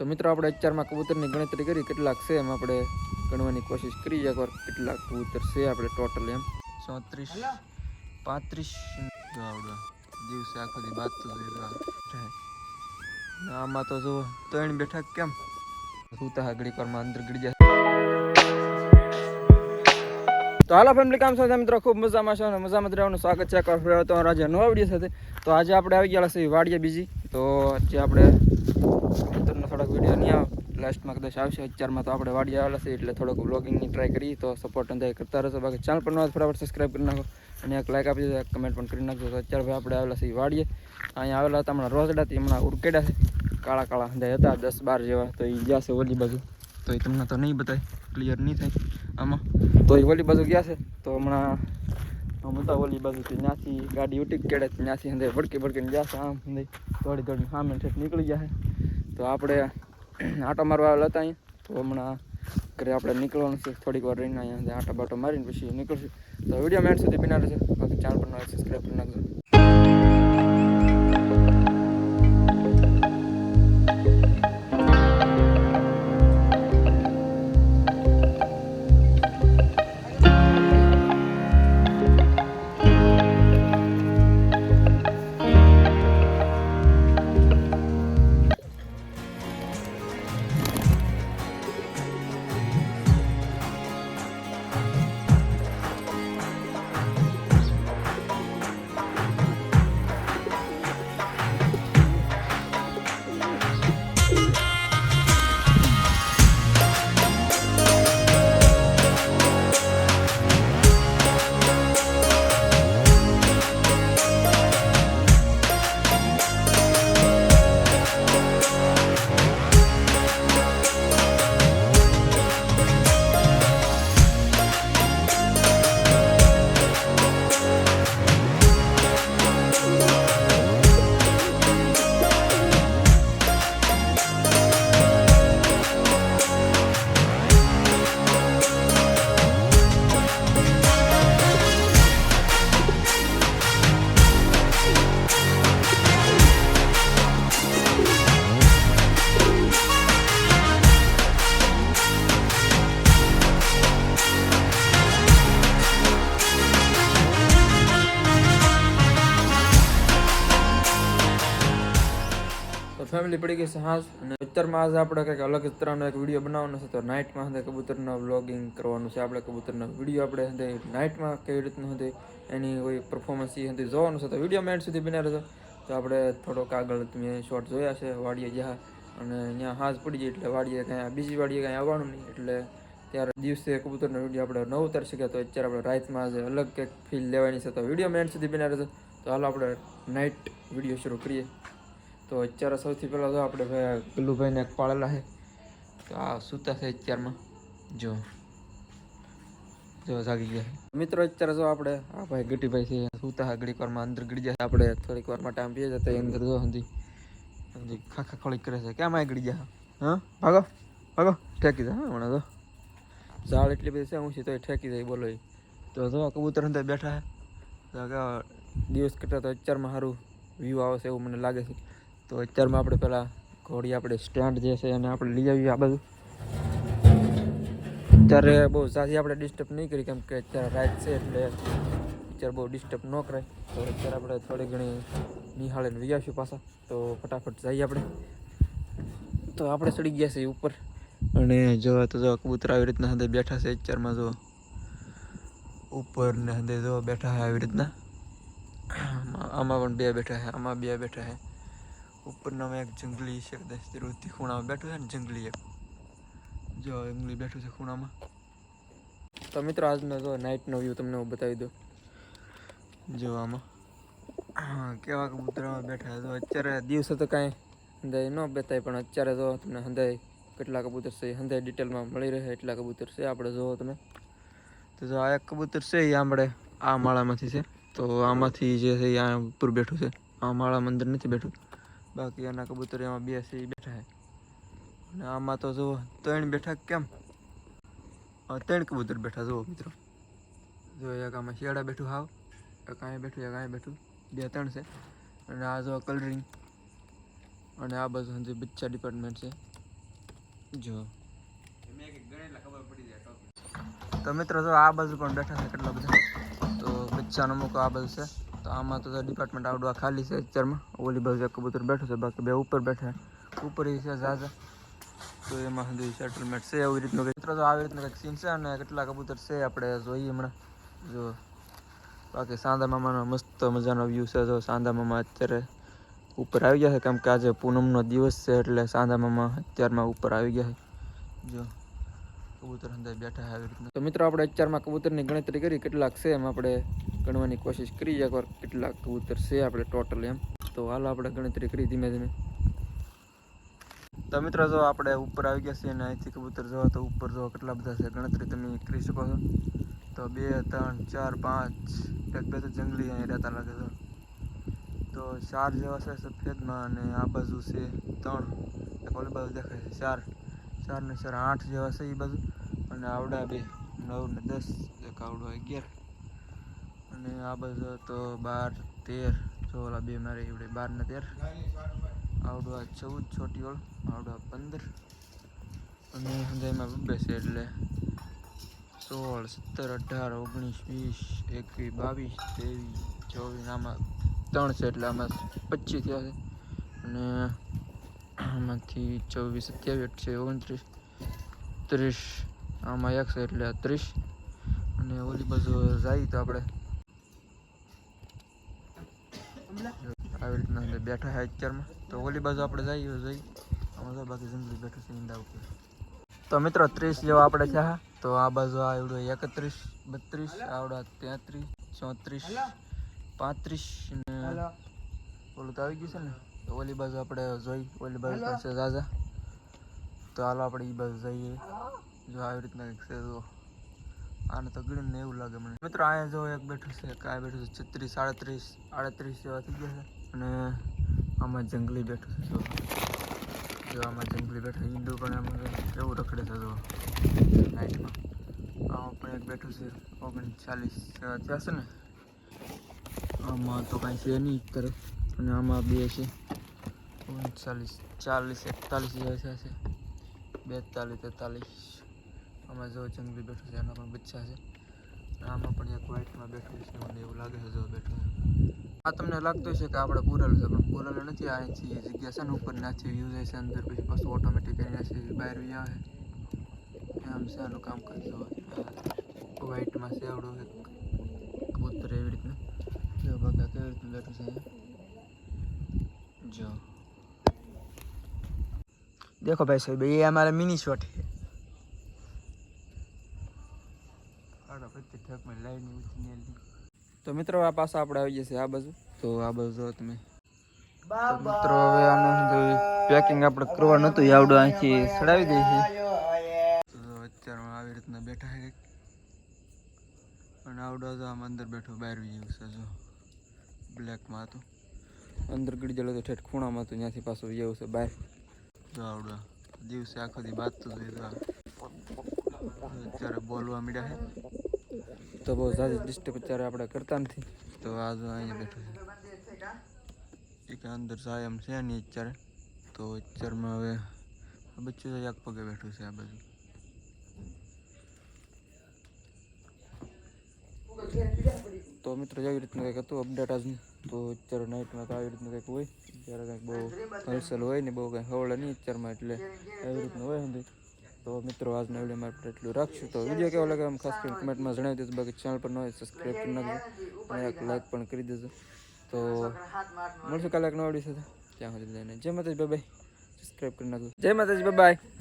તો મિત્રો આપણે અત્યારમાં કબૂતરની ગણતરી કરી કેટલાક છે એમ આપણે ગણવાની કોશિશ કરી એકવાર કેટલાક કબૂતર છે આપણે ટોટલ એમ 34 35 આવડે દિવસે આખો દી બાદ તો આમાં તો જો ત્રણ બેઠા કેમ સૂતા હા ઘડીક વારમાં અંદર ગળી જાય. તો હાલો ફેમિલી કામ સાથે મિત્રો ખૂબ મજામાં છે અને મજામાં રહેવાનું સ્વાગત છે તમારા આજે નવા વિડીયો સાથે. તો આજે આપણે આવી ગયા છે વાડીએ બીજી. તો જે આપણે કબૂતરનો થોડોક વિડીયો નહીં આવે લાસ્ટમાં કદાચ આવશે. અત્યારમાં તો આપણે વાડીએ આવેલા છે એટલે થોડોક વ્લોગિંગની ટ્રાય કરી તો સપોર્ટ અંદાજ કરતા રહેશો. બાકી ચેનલ પર નવા ફટાફટ સબસ્ક્રાઈબ કરી નાખો અને એક લાઈક આપી દો, એક કમેન્ટ પણ કરી નાખજો. તો અત્યારે ભાઈ આપણે આવેલા છે વાડીએ. અહીંયા આવેલા હતા હમણાં રોજડાથી હમણાં ઉરકેડા છે કાળા કાળા અંદાજ હતા 10-12 જેવા. તો એ ગયા છે ઓલી બાજુ તો એ તમને તો નહીં બતાય ક્લિયર નહીં થાય આમાં. તો એ ઓલી બાજુ ગયા છે તો હમણાં હતા ઓલી બાજુથી ત્યાંથી ગાડી ઉટી કેડે ત્યાંથી અંદર ભડકીને ગયા છે આમ અંદર દોડી સામે ઠેઠ નીકળી ગયા છે. તો આપણે આટો મારવા આવેલા હતા અહીંયા. તો હમણાં ઘરે આપણે નીકળવાનું છે થોડીક વાર રહીને અહીંયા આટો બાટો મારીને પછી નીકળશું. તો વિડીયો મેન્ટ સુધી બિના રહેશે. બાકી ચેનલ પર સબસ્ક્રાઈબ કરી નાખજો. ફેમિલી પડી ગઈ છે હાજ અને અત્યારમાં આજે આપણે કંઈક અલગ તરહનો એક વિડીયો બનાવવાનો છે. તો નાઇટમાં હંધે કબૂતરના વ્લોગિંગ કરવાનું છે આપણે. કબૂતરના વિડીયો આપણે હંધે નાઇટમાં કેવી રીતનું હતી એની કોઈ પરફોર્મન્સ એ હંધે જોવાનું છે. તો વિડીયો મેન્ટ સુધી બન્યા રહેજો. તો આપણે થોડોક આગળ તમે શોર્ટ જોયા છે વાડીએ જ્યાં અને ત્યાં હાજ પડી જાય એટલે વાડીએ કાંઈ બીજી વાડીએ કાંઈ આવવાનું નહીં એટલે ત્યારે દિવસે કબૂતરનો વિડીયો આપણે ન ઉતારી શક્યા. તો અત્યારે આપણે રાતમાં આજે અલગ કંઈક ફીલ લેવાની છે. તો વિડીયો મેન્ટ સુધી બન્યા રહેજો. તો હાલો આપણે નાઇટ વિડીયો શરૂ કરીએ. તો અત્યારે સૌથી પહેલાં તો આપણે ભાઈ ગલ્લુભાઈને એક પાળેલા છે. તો આ સૂતા છે અત્યારમાં જો જાગી ગયા મિત્રો. અત્યારે જો આપણે આ ભાઈ ગટીભાઈ છે સૂતા છે ઘડીક વારમાં અંદર ગળી જાય. આપણે થોડીક વાર માટે આમ પીએ જતા અંદર જો હંધી ખાખા ખોળી કરે છે. ક્યાં માં ગળી જાય? હા ભાગો ઠેકી જાય. હા હમણાં તો ઝાડ એટલી બધી છે ઊંચી તો ઠેકી જાય બોલો. તો જો કબૂતર અંદર બેઠા છે. તો દિવસ કરતાં તો અત્યારમાં સારું વ્યૂ આવે છે એવું મને લાગે છે. તો અત્યારમાં આપણે પહેલાં ઘોડી આપણે સ્ટેન્ડ જે છે એને આપણે લઈ આવીએ આ બાજુ. અત્યારે બહુ સાથી આપણે ડિસ્ટર્બ નહીં કરી કેમ કે અત્યારે રાત છે એટલે અત્યારે બહુ ડિસ્ટર્બ ન કરાય. તો અત્યારે આપણે થોડી ઘણી નિહાળીને લઈ આવીશું પાછા. તો ફટાફટ જઈએ આપણે. તો આપણે ચડી ગયા છીએ ઉપર અને જો તો જો કબૂતર આવી રીતના હંધે બેઠા છે અત્યારમાં. જો ઉપર ને હંધે જો બેઠા છે આવી રીતના. આમાં પણ બે બેઠા છે, આમાં બે બેઠા છે. ઉપરનામાં એક જંગલી છે કદાચ તિરુથી ખૂણામાં બેઠું છે ને જંગલી એક જો જંગલી બેઠું છે ખૂણામાં. તો મિત્રો આજનો જો નાઇટનો વ્યૂ તમને હું બતાવી દઉં. જો આમાં કેવા કબૂતરમાં બેઠા છે. તો અત્યારે દિવસે તો કાંઈ હંધાઈ ન બતાય પણ અત્યારે જો તમને હંધાઈ કેટલા કબૂતર છે હંધાઈ ડિટેલમાં મળી રહે એટલા કબૂતર છે. આપણે જોવો તમે તો જો આ એક કબૂતર છે એ આપણે આ માળામાંથી છે. તો આમાંથી જે છે એ આ ઉપર બેઠું છે. આ માળામાં અંદર નથી બેઠું. બાકી આના કબૂતર એમાં બે છે એ બેઠા છે. અને આમાં તો જુઓ ત્રણ બેઠા કેમ 3 કબૂતર બેઠા જુઓ મિત્રો. જો એક આમાં શિયાળા બેઠું હાવ, એક અહીંયા બેઠું, એક અહીંયા બેઠું, 2-3 છે. અને આ જો કલરિંગ અને આ બાજુ જે બચ્ચા ડિપાર્ટમેન્ટ છે જો તો મિત્રો જો આ બાજુ પણ બેઠા છે કેટલા બધા. તો બચ્ચાનો મૂકો આ બાજુ છે. તો આમાં તો ડિપાર્ટમેન્ટ આવડવા ખાલી છે અત્યારમાં. ઓલી બાજુ એક કબૂતર બેઠું છે, બાકી બે ઉપર બેઠા. ઉપર એ છે ઝાઝા. તો એમાં સુધી સેટલમેન્ટ છે એવી રીતનું કંઈક. મિત્રો તો આવી રીતનું કંઈક સીન છે અને કેટલા કબૂતર છે આપણે જોઈએ હમણાં. જો બાકી સાંદા મામાનો મસ્ત મજાનો વ્યૂ છે. જો સાંદા મામા અત્યારે ઉપર આવી ગયા છે, કેમ કે આજે પૂનમનો દિવસ છે એટલે સાંદા મામા અત્યારમાં ઉપર આવી ગયા છે. જો કબૂતર અંદર બેઠા છે આવી રીતના. તો મિત્રો આપણે અત્યારમાં કબૂતરની ગણતરી કરી કેટલાક છે એમ આપણે ગણવાની કોશિશ કરી એકવાર કેટલાક કબૂતર છે આપણે ટોટલ એમ. તો હાલો આપણે ગણતરી કરી ધીમે ધીમે. તો મિત્રો જો આપણે ઉપર આવી ગયા છીએ અને અહીંથી કબૂતર જોવો તો ઉપર જો કેટલા બધા છે ગણતરી તમે કરી શકો છો. તો 2 3 4 5 એક બે તો જંગલી અહીં રહેતા લાગે છે. તો 4 જેવા છે સફેદમાં અને આ બાજુ છે 3, એક ઓલી બાજુ દેખાય છે 4 ને 4 8 જેવા છે એ બાજુ. અને આવડા 2 9 ને 10, એક આવડો 11 અને આ બાજુ તો 12 13. જો ઓલા બે મારે એવડે 12 ને 13. આવડો 14 છોટી ઓળ, આવડો 15 અને હૃદયમાં બબ્બે છે એટલે 16 17 18 19 20 21 22 23 24. આમાં 3 છે એટલે આમાં 25 થયા છે. અને આમાંથી 24 27 28 29 30. આમાં 1 છે એટલે 30. અને ઓલી બાજુ જાય તો આપણે આવી રીતના અંદર બેઠા છે અત્યારમાં. તો ઓલી બાજુ આપણે જઈએ આમાં તો બાકી જંગલી બેઠું છે ઈંડા ઉપર. તો મિત્રો 30 જેવા આપણે થયા. તો આ બાજુ આવડો 31 32, આવડા 33 34 35 અને ઓલું તો આવી ગયું છે ને. તો ઓલી બાજુ આપણે જોઈ, ઓલી બાજુ પાસે ઝાઝા. તો હાલો આપણે એ બાજુ જઈએ. જો આવી રીતના કંઈક છે. જો આને તો ગણીને એવું લાગે મને. મિત્રો અહીંયા જો એક બેઠું છે, કાંઈ બેઠું છે 36 37 38 જેવા થઈ ગયા છે. અને આમાં જંગલી બેઠું છે. જો આમાં જંગલી બેઠું ઈંડું પણ આમાં કેવું રખડે છે. જો નાઇટમાં આમાં પણ એક બેઠું છે 39 થયા છે ને. આમાં તો કાંઈ છે નહીં તરફ. અને આમાં 2 છે 39 40 41 જેવા થયા છે 42 43. આમાં જો જંગલી બેઠું છે, એના પણ બચ્ચા છે. આમાં પણ એક વ્હાઈટમાં બેઠું છે, મને એવું લાગે છે જો બેઠું છે. આ તમને લાગતું છે કે આપણે પૂરેલું છે, પણ પૂરેલું નથી. અહીંથી જગ્યા છે ને ઉપર ત્યાંથી વ્યૂ જાય છે અંદર, પછી પાછું ઓટોમેટિક અહીંયાથી બહાર વી આવે. આમ છે આનું કામ કરજો. વ્હાઈટમાં છે આવડું એક કબૂતર એવી રીતના. જો બગા કેવી રીતનું બેઠું છે અહીંયા. જો देखो भाई साहब, ये हमारा मिनी शॉट है. તો મિત્રો આ પાછા આપણે આવી જશે આ બાજુ. તો આ બાજુ જો તમે. તો મિત્રો હવે આનું પેકિંગ આપણે કરવા નહોતું આવડું અહીંથી ચડાવી દઈએ છીએ. તો અત્યારમાં આવી રીતના બેઠા છે અને આવડો તો આમ અંદર બેઠો બહાર જેવું છે. જો બ્લેકમાં હતું, અંદર ગળી જલો તો ઠેઠ ખૂણામાં હતું, ત્યાંથી પાછું જેવું છે બહાર. જો આવડો દિવસે આખો દી બાજતું જોઈએ. તો અત્યારે બોલવા મીડ્યા છે. તો બહુ ઝાઝી ડિસ્ટર્બ અત્યારે આપણે કરતા નથી. તો આ જો અહીંયા બેઠું છે કે અંદર જાય એમ છે નહીં અત્યારે. તો અત્યારમાં હવે બચ્ચું એક પગે બેઠું છે આ બાજુ. તો મિત્રો એવી રીતનું કંઈક હતું અપડેટ આજનું. તો અત્યારે નાઇટમાં તો આવી રીતનું કંઈક હોય. ત્યારે કંઈક બહુ હલચલ હોય ને બહુ કંઈ હવળે નહીં અત્યારમાં, એટલે એવી રીતનું હોય સમજી. તો મિત્રો આજના વિડીયોમાં આપણે એટલું રાખશું. તો વિડીયો કેવો લાગે એમ ખાસ કરીને કમેન્ટમાં જણાવી દેજો. બાકી ચેનલ પર ન હોય સબસ્ક્રાઈબ કરી નાખજો અને એક લાઈક પણ કરી દેજો. તો મળશું કાલે એક નવા વિડીયો સાથે. ત્યાં સુધી જઈને જય માતાજી, બાય બાય. સબસ્ક્રાઈબ કરી નાખજો. જય માતાજી, બાય બાય.